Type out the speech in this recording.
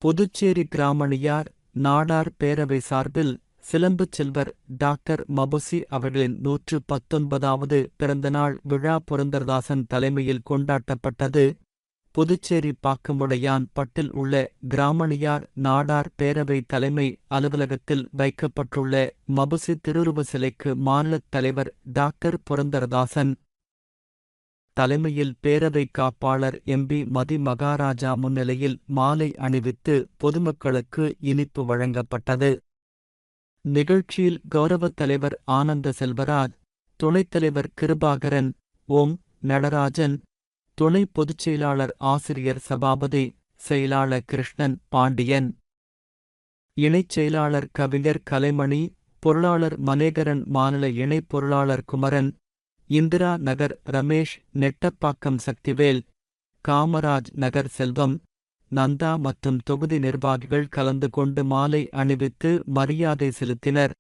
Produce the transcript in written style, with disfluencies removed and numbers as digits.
புதுச்சேரி கிராமணியார் நாடார் பேரவை சார்பில் சிலம்புச் செல்வர் டாக்டர் மபுசி அவர்களின் 119வது பிறந்தநாள் விழா புரந்தரதாசன் தலைமையில் கொண்டாடப்பட்டது. புதுச்சேரி பாக்கமுடையான் பட்டில் உள்ள கிராமணியார் நாடார் பேரவை தலைமை அலுவலகத்தில் வைக்கப்பட்டுள்ள மபுசி திருவுருவ சிலைக்கு மாநிலத் தலைவர் டாக்டர் புரந்தரதாசன் தலைமையில் பேரவை காப்பாளர் எம்பி மதி மகாராஜா முன்னிலையில் மாலை அணிவித்து பொதுமக்களுக்கு இனிப்பு வழங்கப்பட்டது. நிகழ்ச்சியில் கௌரவத் தலைவர் ஆனந்த செல்வராஜ், துணைத் தலைவர் கிருபாகரன், ஓம் நடராஜன், துணை பொதுச் செயலாளர் ஆசிரியர் சபாபதி, செயலாளர் கிருஷ்ணன் பாண்டியன், இணைச் செயலாளர் கவிஞர் கலைமணி, பொருளாளர் மனேகரன், மாநில இணைப் பொருளாளர் குமரன், இந்திரா நகர் ரமேஷ், நெட்டப்பாக்கம் சக்திவேல், காமராஜ் நகர் செல்வம், நந்தா மற்றும் தொகுதி நிர்வாகிகள் கலந்து கொண்டு மாலை அணிவித்து மரியாதை செலுத்தினர்.